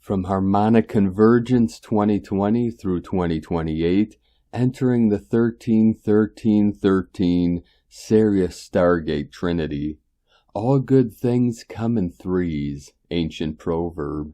From harmonic convergence 2020 through 2028, entering the 13.13.13 SIRIUS Stargate Trinity. All good things come in threes, ancient proverb.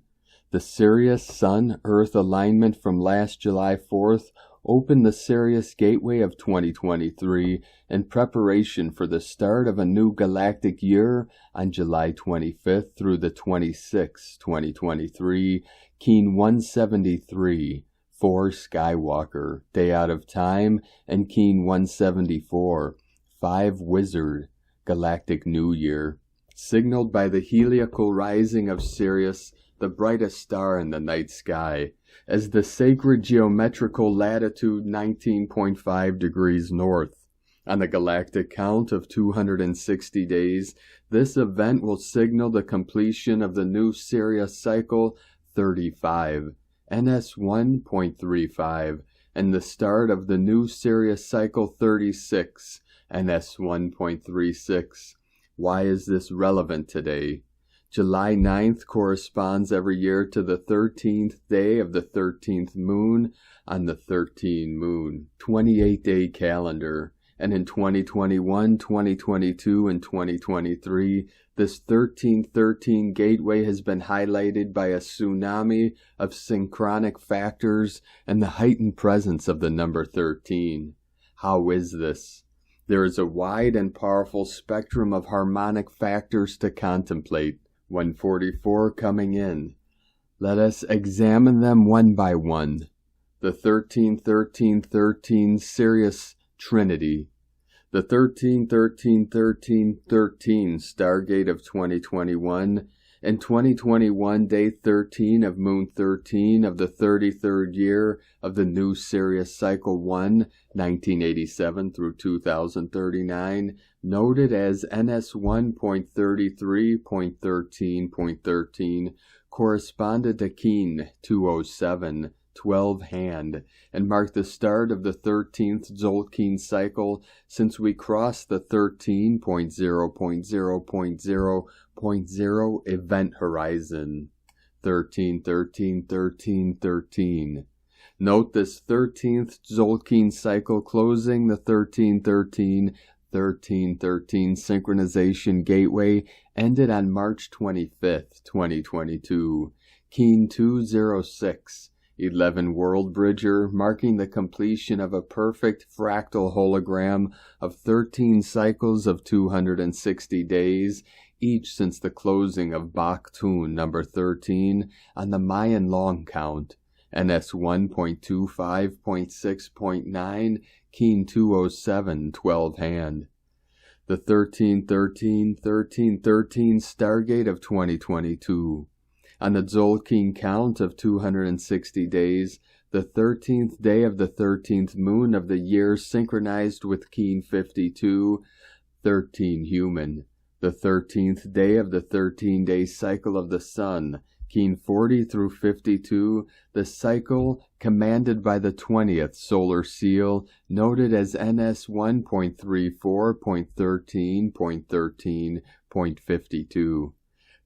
The Sirius Sun-Earth alignment from last July 4th opened the Sirius Gateway of 2023 in preparation for the start of a new galactic year on July 25th through the 26th, 2023, Keen 173, 4 Skywalker, Day Out of Time, and Keen 174, 5 Wizard, Galactic New Year, signaled by the heliacal rising of Sirius, the brightest star in the night sky, as the sacred geometrical latitude 19.5 degrees north. On the galactic count of 260 days, this event will signal the completion of the new Sirius cycle 35, NS 1.35, and the start of the new Sirius cycle 36, NS 1.36. Why is this relevant today? July 9th corresponds every year to the 13th day of the 13th moon on the 13 moon, 28-day calendar. And in 2021, 2022, and 2023, this 1313 gateway has been highlighted by a tsunami of synchronic factors and the heightened presence of the number 13. How is this? There is a wide and powerful spectrum of harmonic factors to contemplate. 144 coming in. Let us examine them one by one. The 13.13.13 Sirius Trinity. The 13.13.13.13 Stargate of 2021 and 2021 Day 13 of Moon 13 of the 33rd year of the new Sirius Cycle 1, 1987 through 2039, noted as NS 1.33.13.13, corresponded to Keen 207, 12 hand, and marked the start of the 13th TZOLKIN cycle since we crossed the 13.0.0.0.0 event horizon. 13.13.13.13. Note this 13th TZOLKIN cycle closing the 13.13.13 synchronization gateway ended on March 25th, 2022. Keen 206. 11 World Bridger, marking the completion of a perfect fractal hologram of 13 cycles of 260 days, each since the closing of Baktun number 13 on the Mayan long count, NS 1.25.6.9, Keen 207, 12 hand. The 13.13.13.13 Stargate of 2022. On the TZOLKIN count of 260 days, the 13th day of the 13th moon of the year synchronized with Keen 52, 13 human. The 13th day of the 13-day cycle of the sun, Keen 40 through 52, the cycle commanded by the 20th solar seal, noted as NS 1.34.13.13.52.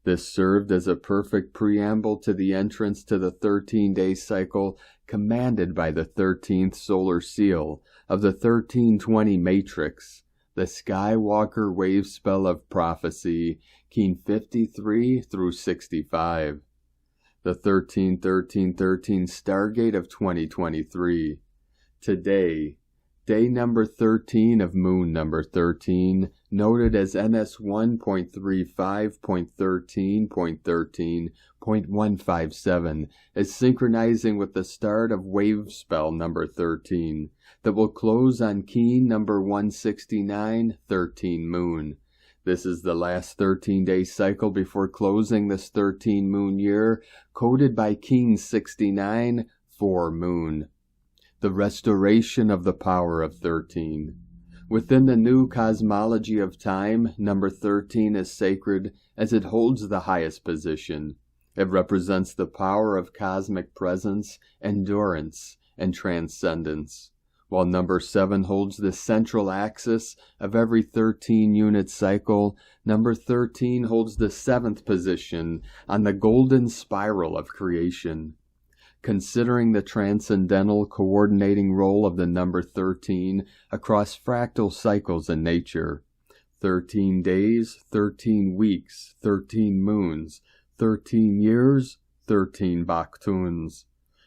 This served as a perfect preamble to the entrance to the 13-day cycle commanded by the 13th solar seal of the 1320 matrix, the Skywalker wave spell of prophecy, Keen 53 through 65. The 13.13.13 Stargate of 2023. Today, day number 13 of moon number 13, noted as NS 1.35.13.13.157, is synchronizing with the start of wave spell number 13, that will close on Keen number 169, 13 moon. This is the last 13-day cycle before closing this 13 moon year, coded by Keen 69, 4 moon. The restoration of the power of 13. Within the new cosmology of time, number 13 is sacred as it holds the highest position. It represents the power of cosmic presence, endurance, and transcendence. While number 7 holds the central axis of every 13-unit cycle, number 13 holds the 7th position on the golden spiral of creation. Considering the transcendental coordinating role of the number 13 across fractal cycles in nature, 13 days, 13 weeks, 13 moons, 13 years, 13 Baktuns.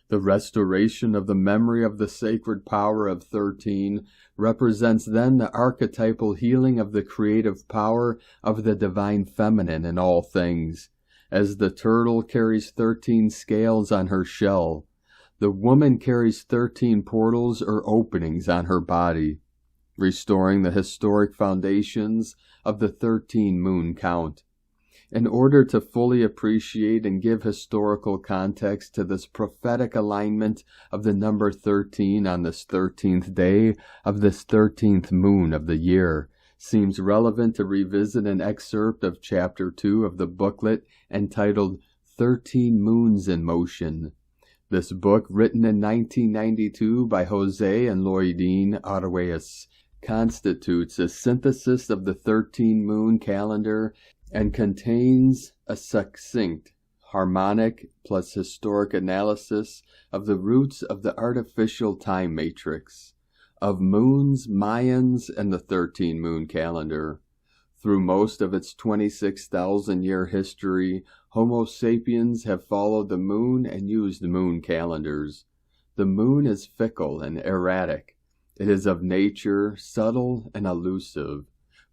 The restoration of the memory of the sacred power of 13 represents then the archetypal healing of the creative power of the divine feminine in all things. As the turtle carries 13 scales on her shell, the woman carries 13 portals or openings on her body, restoring the historic foundations of the 13 moon count. In order to fully appreciate and give historical context to this prophetic alignment of the number 13 on this 13th day of this 13th moon of the year, seems relevant to revisit an excerpt of Chapter 2 of the booklet entitled 13 Moons in Motion. This book, written in 1992 by Jose and Loidine Arguelles, constitutes a synthesis of the 13-moon calendar and contains a succinct, harmonic plus historic analysis of the roots of the artificial time matrix, of moons, Mayans, and the 13-moon calendar. Through most of its 26,000-year history, Homo sapiens have followed the moon and used moon calendars. The moon is fickle and erratic. It is of nature, subtle and elusive.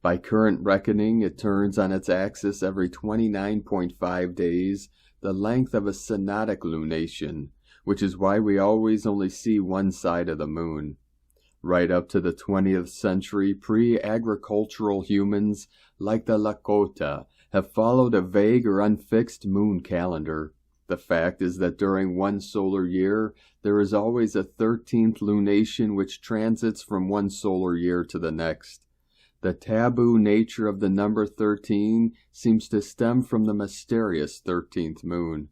By current reckoning, it turns on its axis every 29.5 days, the length of a synodic lunation, which is why we always only see one side of the moon. Right up to the 20th century, pre-agricultural humans, like the Lakota, have followed a vague or unfixed moon calendar. The fact is that during one solar year, there is always a 13th lunation which transits from one solar year to the next. The taboo nature of the number 13 seems to stem from the mysterious 13th moon.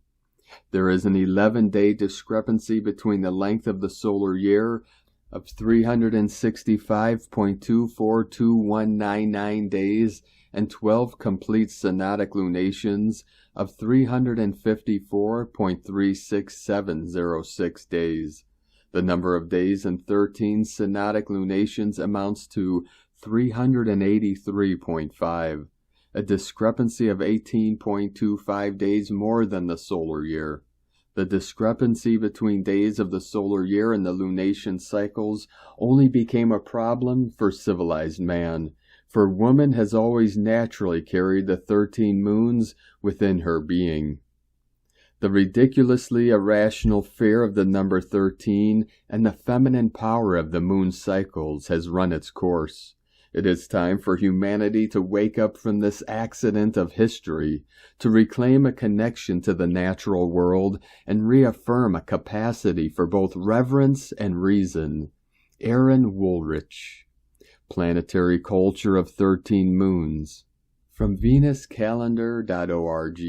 There is an 11-day discrepancy between the length of the solar year of 365.242199 days and 12 complete synodic lunations of 354.36706 days. The number of days in 13 synodic lunations amounts to 383.5, a discrepancy of 18.25 days more than the solar year. The discrepancy between days of the solar year and the lunation cycles only became a problem for civilized man, for woman has always naturally carried the 13 moons within her being. The ridiculously irrational fear of the number 13 and the feminine power of the moon cycles has run its course. It is time for humanity to wake up from this accident of history, to reclaim a connection to the natural world, and reaffirm a capacity for both reverence and reason. Aaron Woolrich, Planetary Culture of 13 Moons, from VenusCalendar.org.